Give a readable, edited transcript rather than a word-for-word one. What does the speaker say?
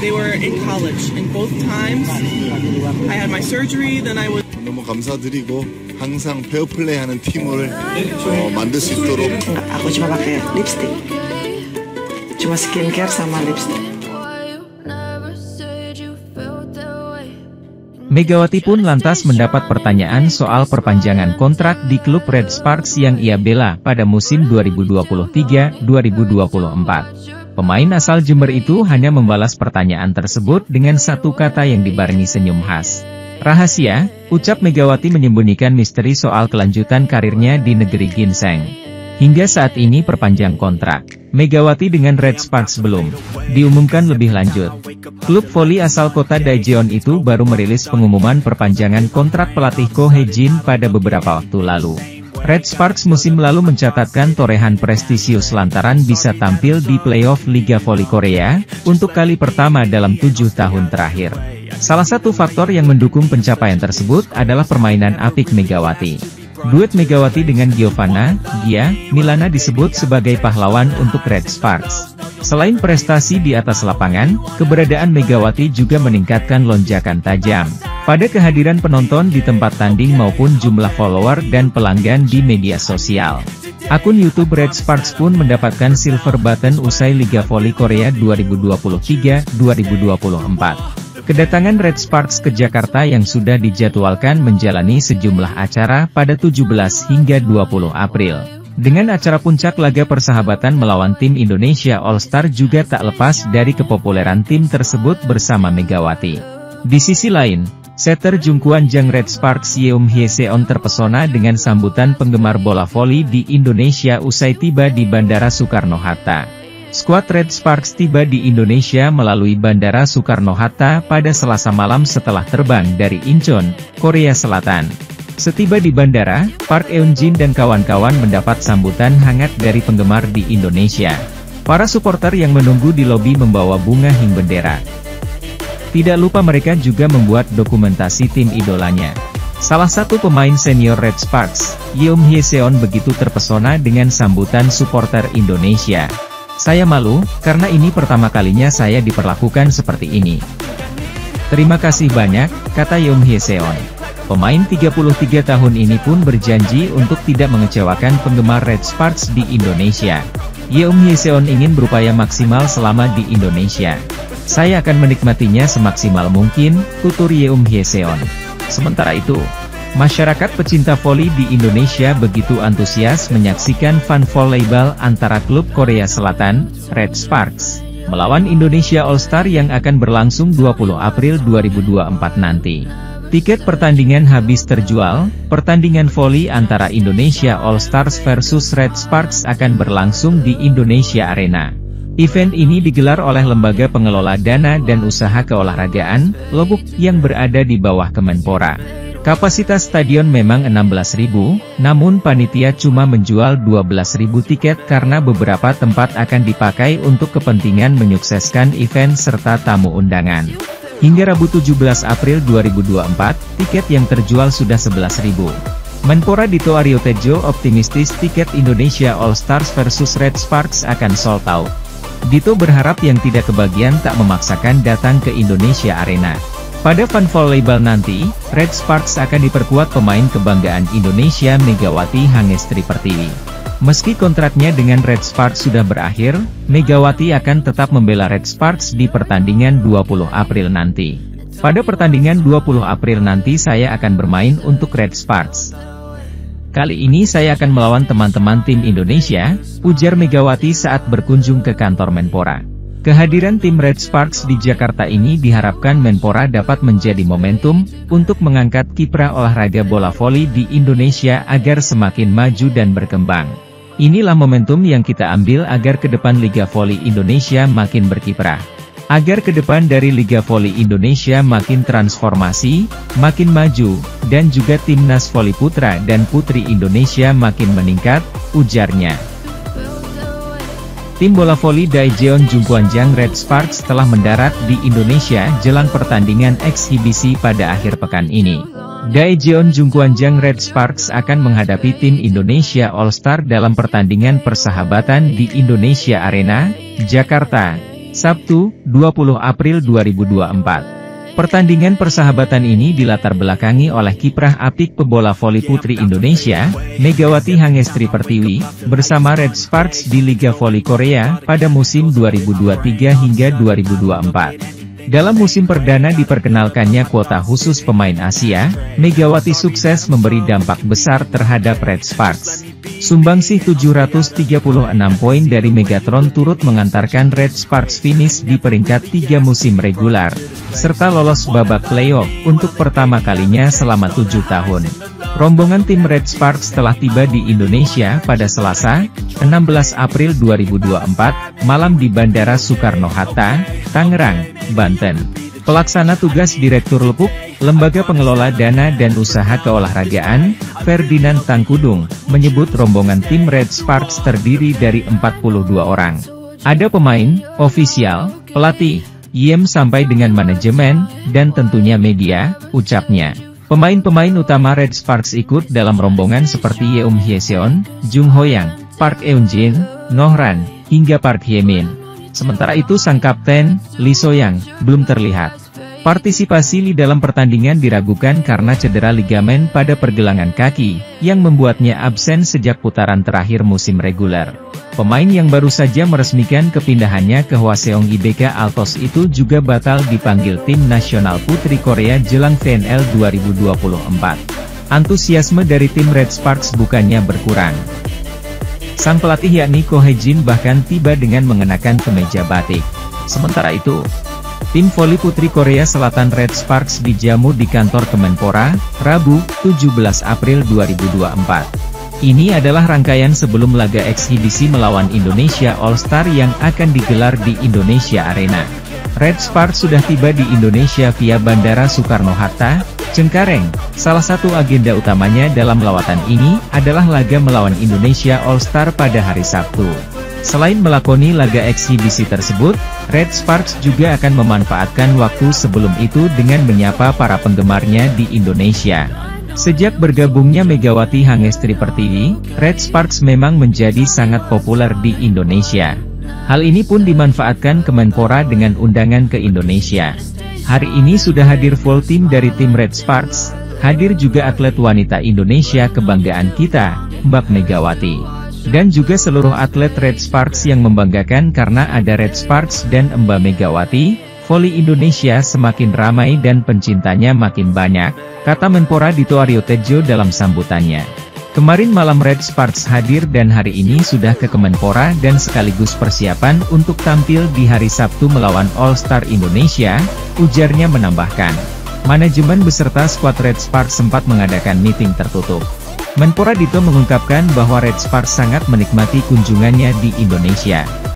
They were in college, and both times I had my surgery. Then I was. 너무 감사드리고 항상 페어플레이하는 팀을 만들 수 있도록. Aku cuma pakai lipstick, cuma skincare sama lipstick. Megawati pun lantas mendapat pertanyaan soal perpanjangan kontrak di klub Red Sparks yang ia bela pada musim 2023-2024. Pemain asal Jember itu hanya membalas pertanyaan tersebut dengan satu kata yang dibarengi senyum khas. Rahasia, ucap Megawati menyembunyikan misteri soal kelanjutan karirnya di negeri ginseng. Hingga saat ini perpanjang kontrak, Megawati dengan Red Sparks belum diumumkan lebih lanjut. Klub voli asal kota Daejeon itu baru merilis pengumuman perpanjangan kontrak pelatih Ko Hae-jin pada beberapa waktu lalu. Red Sparks musim lalu mencatatkan torehan prestisius lantaran bisa tampil di playoff Liga Voli Korea, untuk kali pertama dalam 7 tahun terakhir. Salah satu faktor yang mendukung pencapaian tersebut adalah permainan apik Megawati. Duet Megawati dengan Giovanna, Gia, Milana disebut sebagai pahlawan untuk Red Sparks. Selain prestasi di atas lapangan, keberadaan Megawati juga meningkatkan lonjakan tajam pada kehadiran penonton di tempat tanding maupun jumlah follower dan pelanggan di media sosial. Akun YouTube Red Sparks pun mendapatkan silver button usai Liga Voli Korea 2023-2024. Kedatangan Red Sparks ke Jakarta yang sudah dijadwalkan menjalani sejumlah acara pada 17 hingga 20 April. Dengan acara puncak laga persahabatan melawan tim Indonesia All-Star juga tak lepas dari kepopuleran tim tersebut bersama Megawati. Di sisi lain, setter Jungkwanjang Red Sparks Yeom Hye-seon terpesona dengan sambutan penggemar bola voli di Indonesia usai tiba di Bandara Soekarno-Hatta. Skuad Red Sparks tiba di Indonesia melalui Bandara Soekarno-Hatta pada Selasa malam setelah terbang dari Incheon, Korea Selatan. Setiba di bandara, Park Eun-jin dan kawan-kawan mendapat sambutan hangat dari penggemar di Indonesia. Para supporter yang menunggu di lobi membawa bunga hing bendera. Tidak lupa mereka juga membuat dokumentasi tim idolanya. Salah satu pemain senior Red Sparks, Yeom Hye-seon begitu terpesona dengan sambutan supporter Indonesia. Saya malu, karena ini pertama kalinya saya diperlakukan seperti ini. Terima kasih banyak, kata Yeom Hye-seon. Pemain 33 tahun ini pun berjanji untuk tidak mengecewakan penggemar Red Sparks di Indonesia. Yeom Hye-seon ingin berupaya maksimal selama di Indonesia. Saya akan menikmatinya semaksimal mungkin, tutur Yeom Hye-seon. Sementara itu, masyarakat pecinta voli di Indonesia begitu antusias menyaksikan fun volleyball antara klub Korea Selatan, Red Sparks, melawan Indonesia All-Star yang akan berlangsung 20 April 2024 nanti. Tiket pertandingan habis terjual, pertandingan voli antara Indonesia All-Stars versus Red Sparks akan berlangsung di Indonesia Arena. Event ini digelar oleh Lembaga Pengelola Dana dan Usaha Keolahragaan, LOBUK, yang berada di bawah Kemenpora. Kapasitas stadion memang 16.000, namun panitia cuma menjual 12.000 tiket karena beberapa tempat akan dipakai untuk kepentingan menyukseskan event serta tamu undangan. Hingga Rabu 17 April 2024, tiket yang terjual sudah 11.000. Menpora Dito Aryo Tejo optimistis tiket Indonesia All-Stars versus Red Sparks akan sold out. Dito berharap yang tidak kebagian tak memaksakan datang ke Indonesia Arena. Pada fun volleyball nanti, Red Sparks akan diperkuat pemain kebanggaan Indonesia Megawati Hangestri Pertiwi. Meski kontraknya dengan Red Sparks sudah berakhir, Megawati akan tetap membela Red Sparks di pertandingan 20 April nanti. Pada pertandingan 20 April nanti saya akan bermain untuk Red Sparks. Kali ini saya akan melawan teman-teman tim Indonesia, ujar Megawati saat berkunjung ke kantor Menpora. Kehadiran tim Red Sparks di Jakarta ini diharapkan Menpora dapat menjadi momentum untuk mengangkat kiprah olahraga bola voli di Indonesia agar semakin maju dan berkembang. Inilah momentum yang kita ambil agar ke depan Liga Voli Indonesia makin berkiprah. Agar ke depan dari Liga Voli Indonesia makin transformasi, makin maju, dan juga timnas voli putra dan putri Indonesia makin meningkat, ujarnya. Tim bola voli Daejeon Jungkwanjang Red Sparks telah mendarat di Indonesia jelang pertandingan eksibisi pada akhir pekan ini. Daejeon Jungkwanjang Red Sparks akan menghadapi tim Indonesia All-Star dalam pertandingan persahabatan di Indonesia Arena, Jakarta, Sabtu, 20 April 2024. Pertandingan persahabatan ini dilatar belakangi oleh kiprah apik pebola voli putri Indonesia, Megawati Hangestri Pertiwi, bersama Red Sparks di Liga Voli Korea pada musim 2023 hingga 2024. Dalam musim perdana diperkenalkannya kuota khusus pemain Asia, Megawati sukses memberi dampak besar terhadap Red Sparks. Sumbangsih 736 poin dari Megatron turut mengantarkan Red Sparks finish di peringkat 3 musim regular, serta lolos babak playoff untuk pertama kalinya selama 7 tahun. Rombongan tim Red Sparks telah tiba di Indonesia pada Selasa, 16 April 2024, malam di Bandara Soekarno-Hatta, Tangerang, Banten. Pelaksana tugas Direktur Lepuk, Lembaga Pengelola Dana dan Usaha Keolahragaan, Ferdinand Tangkudung, menyebut rombongan tim Red Sparks terdiri dari 42 orang. Ada pemain, ofisial, pelatih, IM sampai dengan manajemen, dan tentunya media, ucapnya. Pemain-pemain utama Red Sparks ikut dalam rombongan seperti Yeum Hyeseon, Jung Hoyang, Park Eun-jin, Nohran, hingga Park Hye-min. Sementara itu sang kapten, Lee So-yang, belum terlihat. Partisipasi Lee dalam pertandingan diragukan karena cedera ligamen pada pergelangan kaki, yang membuatnya absen sejak putaran terakhir musim reguler. Pemain yang baru saja meresmikan kepindahannya ke Hwaseong IBK Altos itu juga batal dipanggil tim nasional putri Korea jelang VNL 2024. Antusiasme dari tim Red Sparks bukannya berkurang. Sang pelatih yakni Ko Hae-jin bahkan tiba dengan mengenakan kemeja batik. Sementara itu, tim voli putri Korea Selatan Red Sparks dijamu di kantor Kemenpora, Rabu, 17 April 2024. Ini adalah rangkaian sebelum laga eksibisi melawan Indonesia All-Star yang akan digelar di Indonesia Arena. Red Sparks sudah tiba di Indonesia via Bandara Soekarno-Hatta, Cengkareng. Salah satu agenda utamanya dalam lawatan ini adalah laga melawan Indonesia All-Star pada hari Sabtu. Selain melakoni laga eksibisi tersebut, Red Sparks juga akan memanfaatkan waktu sebelum itu dengan menyapa para penggemarnya di Indonesia. Sejak bergabungnya Megawati Hangestri Pertiwi, Red Sparks memang menjadi sangat populer di Indonesia. Hal ini pun dimanfaatkan Kemenpora dengan undangan ke Indonesia. Hari ini sudah hadir full tim dari tim Red Sparks, hadir juga atlet wanita Indonesia kebanggaan kita, Mbak Megawati. Dan juga seluruh atlet Red Sparks yang membanggakan karena ada Red Sparks dan Mbak Megawati, voli Indonesia semakin ramai dan pencintanya makin banyak, kata Menpora Dito Aryo Tejo dalam sambutannya. Kemarin malam Red Sparks hadir dan hari ini sudah ke Kemenpora dan sekaligus persiapan untuk tampil di hari Sabtu melawan All-Star Indonesia, ujarnya menambahkan. Manajemen beserta skuad Red Sparks sempat mengadakan meeting tertutup. Menpora Dito mengungkapkan bahwa Red Sparks sangat menikmati kunjungannya di Indonesia.